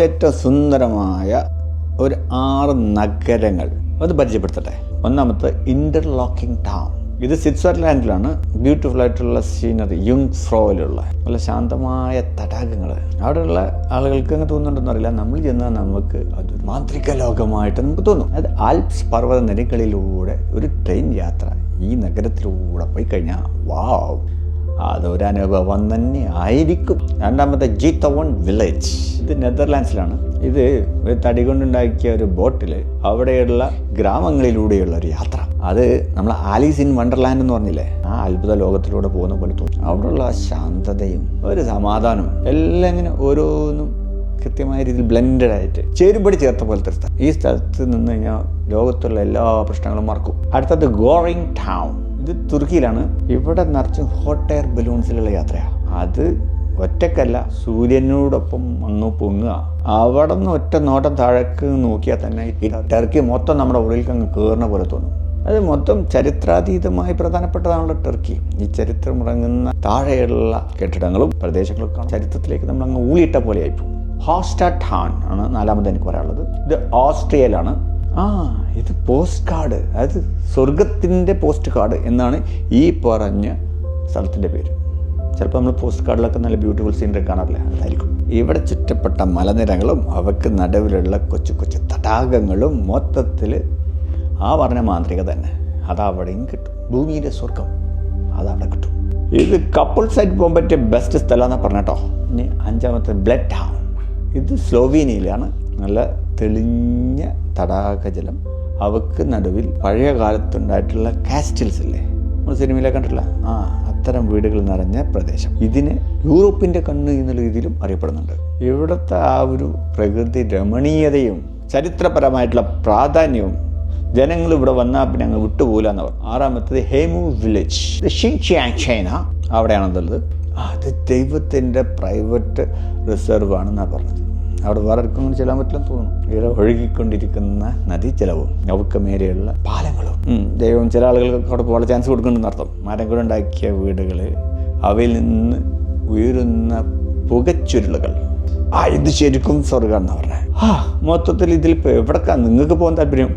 ഏറ്റവും സുന്ദരമായ ഒരു 6 നഗരങ്ങൾ അത് പരിചയപ്പെടുത്തട്ടെ. ഒന്നാമത്തെ ഇന്റർലോക്കിംഗ് ടൗൺ. ഇത് സ്വിറ്റ്സർലാൻഡിലാണ്. ബ്യൂട്ടിഫുൾ ആയിട്ടുള്ള സീനറി, യുങ് ഫ്രോയിലുള്ള നല്ല ശാന്തമായ തടാകങ്ങൾ. അവിടെയുള്ള ആളുകൾക്ക് അങ്ങ് തോന്നുന്നുണ്ടെന്ന് അറിയില്ല, നമ്മൾ ചെന്നാൽ നമുക്ക് അതൊരു മാന്ത്രിക ലോകമായിട്ട് നമുക്ക് തോന്നും. അത് ആൽപ്സ് പർവ്വത നിരകളിലൂടെ ഒരു ട്രെയിൻ യാത്ര ഈ നഗരത്തിലൂടെ പോയി കഴിഞ്ഞാൽ വാവ്, അതൊരനുഭവം തന്നെ ആയിരിക്കും. രണ്ടാമത്തെ ജീത്തവൺ വില്ലേജ്. ഇത് നെതർലാൻഡ്സിലാണ്. ഇത് ഒരു തടി കൊണ്ടുണ്ടാക്കിയ ഒരു ബോട്ടിൽ അവിടെയുള്ള ഗ്രാമങ്ങളിലൂടെയുള്ള ഒരു യാത്ര. അത് നമ്മൾ ആലീസ് ഇൻ വണ്ടർലാൻഡ് എന്ന് പറഞ്ഞില്ലേ, ആ അത്ഭുത ലോകത്തിലൂടെ പോകുന്ന പോലെ തോന്നും. അവിടെയുള്ള ശാന്തതയും ഒരു സമാധാനവും എല്ലാം ഇങ്ങനെ ഓരോന്നും കൃത്യമായ രീതിയിൽ ബ്ലെൻഡഡ് ആയിട്ട് ചേരുമ്പടി ചേർത്ത പോലത്തെ സ്ഥലം. ഈ സ്ഥലത്ത് നിന്ന് കഴിഞ്ഞാൽ ലോകത്തുള്ള എല്ലാ പ്രശ്നങ്ങളും മറക്കും. അടുത്തത് ഗോറിങ് ടൗൺ. ഇത് തുർക്കിയിലാണ്. ഇവിടെ നിറച്ചും ഹോട്ട് എയർ ബലൂൺസിലുള്ള യാത്രയാണ്. അത് ഒറ്റക്കല്ല, സൂര്യനോടൊപ്പം അങ്ങ് പൊങ്ങുക. അവിടെ നിന്ന് ഒറ്റ നോട്ടം താഴേക്ക് നോക്കിയാൽ തന്നെ ഈ ടർക്കി മൊത്തം നമ്മുടെ ഉള്ളിലേക്ക് അങ്ങ് കയറുന്ന പോലെ തോന്നും. അത് മൊത്തം ചരിത്രാതീതമായി പ്രധാനപ്പെട്ടതാണല്ലോ ടർക്കി. ഈ ചരിത്രം ഇറങ്ങുന്ന താഴെയുള്ള കെട്ടിടങ്ങളും പ്രദേശങ്ങളൊക്കെ ചരിത്രത്തിലേക്ക് നമ്മൾ അങ്ങ് ഊളിയിട്ട പോലെ ആയിപ്പോകും. ഹോസ്റ്റഡ് ടൗൺ ആണ് നാലാമത് എനിക്ക് പറയാനുള്ളത്. ഇത് ഓസ്ട്രിയയിലാണ്. ഇത് പോസ്റ്റ് കാർഡ്, അതായത് സ്വർഗത്തിൻ്റെ പോസ്റ്റ് കാർഡ് എന്നാണ് ഈ പറഞ്ഞ സ്ഥലത്തിൻ്റെ പേര്. ചിലപ്പോൾ നമ്മൾ പോസ്റ്റ് കാർഡിലൊക്കെ നല്ല ബ്യൂട്ടിഫുൾ സീനറി കാണാറില്ല, അതായിരിക്കും. ഇവിടെ ചുറ്റപ്പെട്ട മലനിരകളും അവയ്ക്ക് നടുവിലുള്ള കൊച്ചു കൊച്ചു തടാകങ്ങളും മൊത്തത്തിൽ ആ പറഞ്ഞ മാന്ത്രിക തന്നെ അതവിടെയും കിട്ടും. ഭൂമിയിലെ സ്വർഗം അതവിടെ കിട്ടും. ഇത് കപ്പിൾസായിട്ട് പോകാൻ പറ്റിയ ബെസ്റ്റ് സ്ഥലമെന്നാണ് പറഞ്ഞട്ടോ. ഇനി അഞ്ചാമത്തെ ബ്ലഡ് ടൗൺ. ഇത് സ്ലോവീനിയയിലാണ്. നല്ല തെളിഞ്ഞ തടാകജലം, അവക്ക് നടുവിൽ പഴയ കാലത്തുണ്ടായിട്ടുള്ള കാസ്റ്റൽസ് ഇല്ലേ, നമ്മൾ സിനിമയിലെ കണ്ടിട്ടില്ല, അത്തരം വീടുകൾ നിറഞ്ഞ പ്രദേശം. ഇതിന് യൂറോപ്പിൻ്റെ കണ്ണ് എന്നുള്ള രീതിയിലും അറിയപ്പെടുന്നുണ്ട്. ഇവിടുത്തെ ആ ഒരു പ്രകൃതി രമണീയതയും ചരിത്രപരമായിട്ടുള്ള പ്രാധാന്യവും ജനങ്ങൾ ഇവിടെ വന്നാൽ പിന്നെ അങ്ങ് വിട്ടുപോകില്ല എന്ന് പറഞ്ഞു. ആറാമത്തത് ഹേമു വില്ലേജ്. ഇത് ഷിങ്ചിയാങ് ചൈന, അവിടെയാണെന്നുള്ളത്. അത് ദൈവത്തിൻ്റെ പ്രൈവറ്റ് റിസർവ് ആണെന്നാണ് പറഞ്ഞത്. അവിടെ വേറെ ആർക്കും ചെല്ലാൻ പറ്റില്ലെന്ന് തോന്നുന്നു. ഇവിടെ ഒഴുകിക്കൊണ്ടിരിക്കുന്ന നദീജലവും അവക്ക് മേലെയുള്ള പാലങ്ങളും ദൈവം ചില ആളുകൾക്ക് അവിടെ പോകാൻ ചാൻസ് കൊടുക്കുന്നുണ്ടെന്ന് അർത്ഥം. മരം കൊണ്ടുണ്ടാക്കിയ വീടുകൾ, അവയിൽ നിന്ന് ഉയരുന്ന പുകച്ചുരുളുകൾ, ഇത് ശരിക്കും സ്വർഗം എന്നാണ് പറഞ്ഞത്. മൊത്തത്തിൽ ഇതിലിപ്പോൾ എവിടേക്കാണ് നിങ്ങൾക്ക് പോകാൻ താല്പര്യം?